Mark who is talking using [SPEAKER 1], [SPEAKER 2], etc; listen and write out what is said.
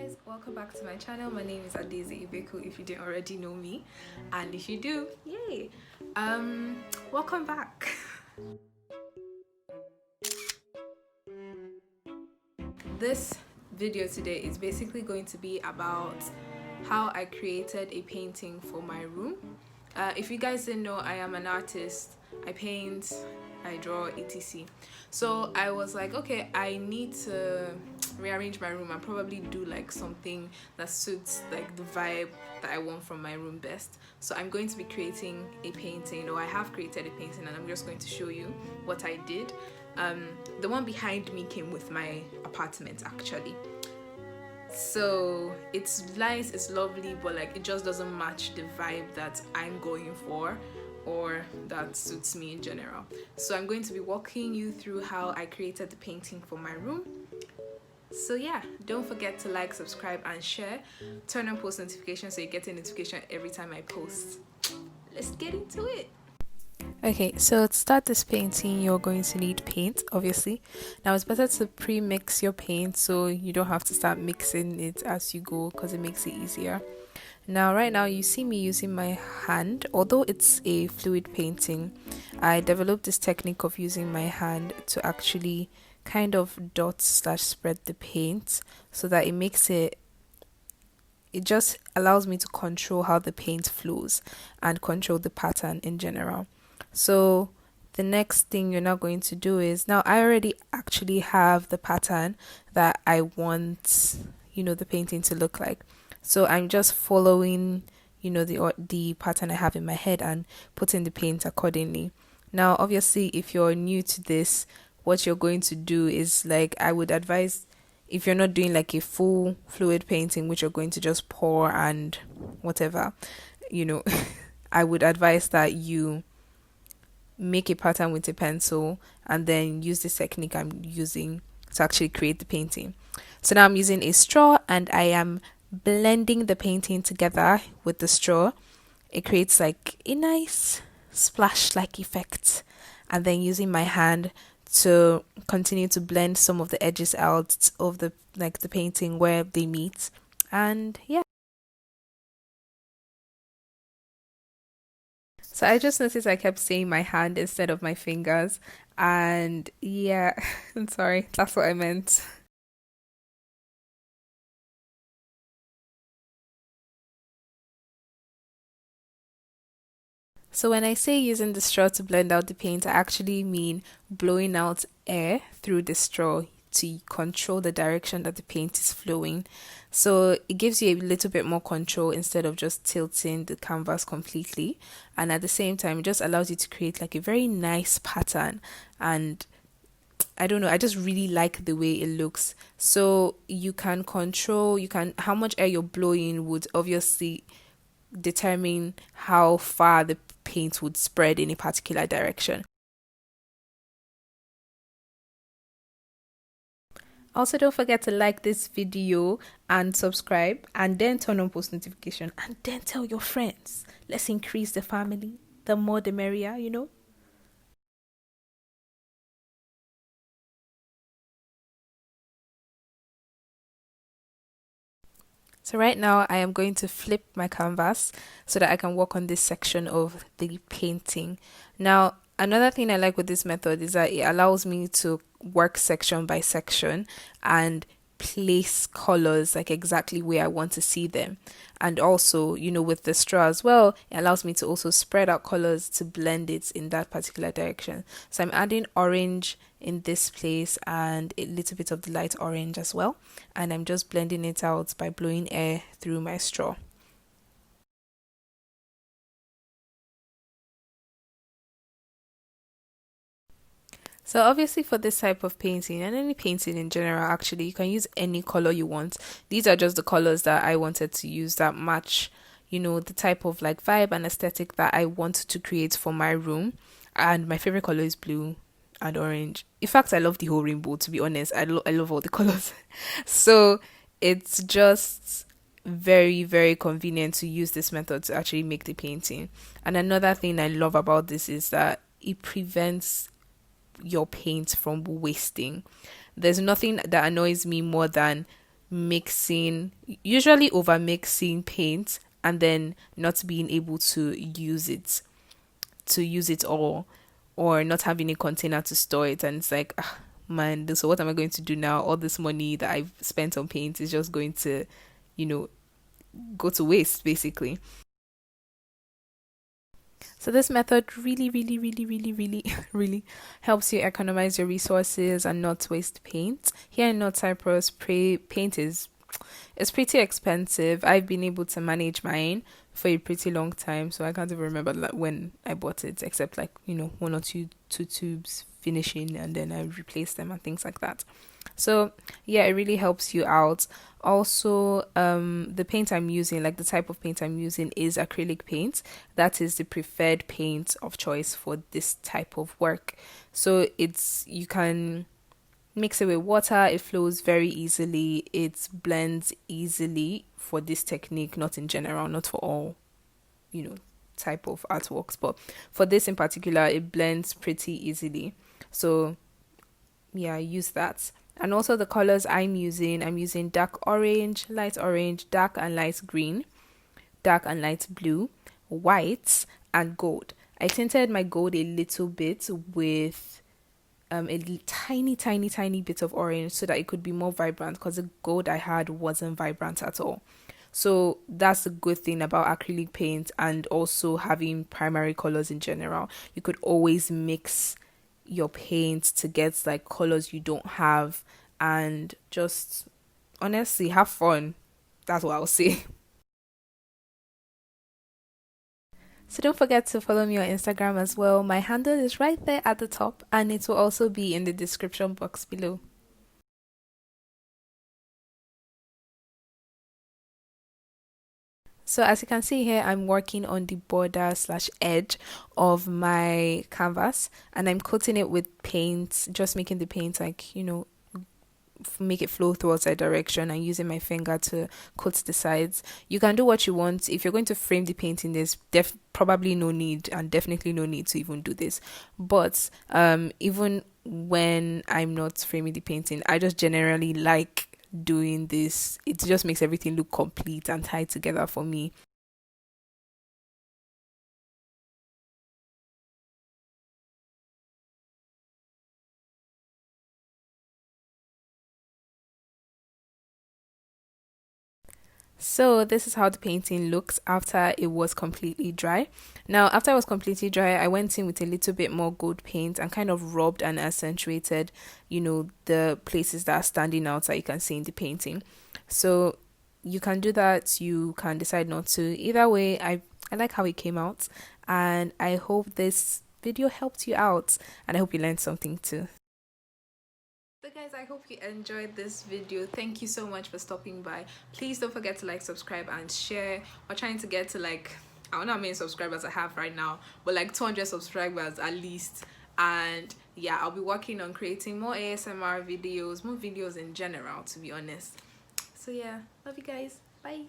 [SPEAKER 1] Guys, welcome back to my channel. My name is Adeze Ibeku if you didn't already know me, and if you do, yay. Welcome back. This video today is basically going to be about how I created a painting for my room. If you guys didn't know, I am an artist. I paint, I draw, etc. So I was like, okay, I need to rearrange my room and probably do like something that suits like the vibe that I want from my room best. So I'm going to be creating a painting, or I have created a painting, and I'm just going to show you what I did. The one behind me came with my apartment actually. So it's nice, it's lovely, but like it just doesn't match the vibe that I'm going for or that suits me in general. So I'm going to be walking you through how I created the painting for my room. So yeah, don't forget to like, subscribe and share. Turn on post notifications so you get a notification every time I post. Let's get into it. Okay, so to start this painting, you're going to need paint, obviously. Now it's better to pre-mix your paint so you don't have to start mixing it as you go, because it makes it easier. Now right now you see me using my hand. Although it's a fluid painting, I developed this technique of using my hand to actually kind of dot/spread the paint so that it just allows me to control how the paint flows and control the pattern in general. So the next thing you're now going to do is, now I already actually have the pattern that I want, the painting to look like. So I'm just following, the pattern I have in my head and putting the paint accordingly. Now, obviously, if you're new to this, what you're going to do is, like, I would advise, if you're not doing like a full fluid painting, which you're going to just pour and whatever, I would advise that you make a pattern with a pencil and then use this technique I'm using to actually create the painting. So now I'm using a straw and I am blending the painting together with the straw. It creates like a nice splash like effect, and then using my hand to continue to blend some of the edges out of the painting where they meet. And yeah, so I just noticed I kept saying my hand instead of my fingers, and yeah, I'm sorry, that's what I meant. So when I say using the straw to blend out the paint, I actually mean blowing out air through the straw to control the direction that the paint is flowing. So it gives you a little bit more control instead of just tilting the canvas completely. And at the same time, it just allows you to create like a very nice pattern. And I don't know, I just really like the way it looks. So you can control, how much air you're blowing would obviously determine how far the paint would spread in a particular direction. Also, don't forget to like this video and subscribe, and then turn on post notification, and then tell your friends. Let's increase the family. The more the merrier. So right now I am going to flip my canvas so that I can work on this section of the painting. Now, another thing I like with this method is that it allows me to work section by section and place colors like exactly where I want to see them. And also, with the straw as well, it allows me to also spread out colors to blend it in that particular direction. So I'm adding orange in this place and a little bit of the light orange as well, and I'm just blending it out by blowing air through my straw. So obviously for this type of painting, and any painting in general actually, you can use any color you want. These are just the colors that I wanted to use that match, the type of like vibe and aesthetic that I want to create for my room. And my favorite color is blue and orange. In fact, I love the whole rainbow, to be honest. I love all the colors. So it's just very, very convenient to use this method to actually make the painting. And another thing I love about this is that it prevents your paint from wasting. There's nothing that annoys me more than mixing, usually over mixing paint and then not being able to use it all, or not having a container to store it. And it's like, ah, man, so what am I going to do now? All this money that I've spent on paint is just going to, you know, go to waste basically. So this method really, really, really, really, really, really helps you economize your resources and not waste paint. Here in North Cyprus, paint is it's pretty expensive. I've been able to manage mine for a pretty long time, so I can't even remember when I bought it, except like one or two tubes finishing, and then I replaced them and things like that. So yeah, it really helps you out. Also, the paint I'm using, like the type of paint I'm using, is acrylic paint. That is the preferred paint of choice for this type of work. So you can mix it with water, it flows very easily, it blends easily for this technique, not in general, not for all, you know, type of artworks, but for this in particular, it blends pretty easily. So yeah, I use that. And also the colors I'm using orange, dark and light green, dark and light blue, white, and gold. I tinted my gold a little bit with tiny bit of orange so that it could be more vibrant, because the gold I had wasn't vibrant at all. So that's a good thing about acrylic paint, and also having primary colors in general. You could always mix your paint to get like colors you don't have, and just honestly have fun. That's what I'll say. So don't forget to follow me on Instagram as well. My handle is right there at the top, and it will also be in the description box below. So as you can see here, I'm working on the border slash edge of my canvas, and I'm coating it with paint, just making the paint like, make it flow towards that direction, and using my finger to coat the sides. You can do what you want. If you're going to frame the painting, there's probably no need, and definitely no need to even do this. But even when I'm not framing the painting, I just generally like doing this. It just makes everything look complete and tied together for me. So this is how the painting looks after it was completely dry. Now, after it was completely dry, I went in with a little bit more gold paint and kind of rubbed and accentuated, the places that are standing out that you can see in the painting. So you can do that. You can decide not to. Either way, I like how it came out, and I hope this video helped you out, and I hope you learned something too. So guys, I hope you enjoyed this video. Thank you so much for stopping by. Please don't forget to like, subscribe, and share. We're trying to get to like, I don't know how many subscribers I have right now, but like 200 subscribers at least. And yeah, I'll be working on creating more ASMR videos, more videos in general, to be honest. So yeah, love you guys. Bye.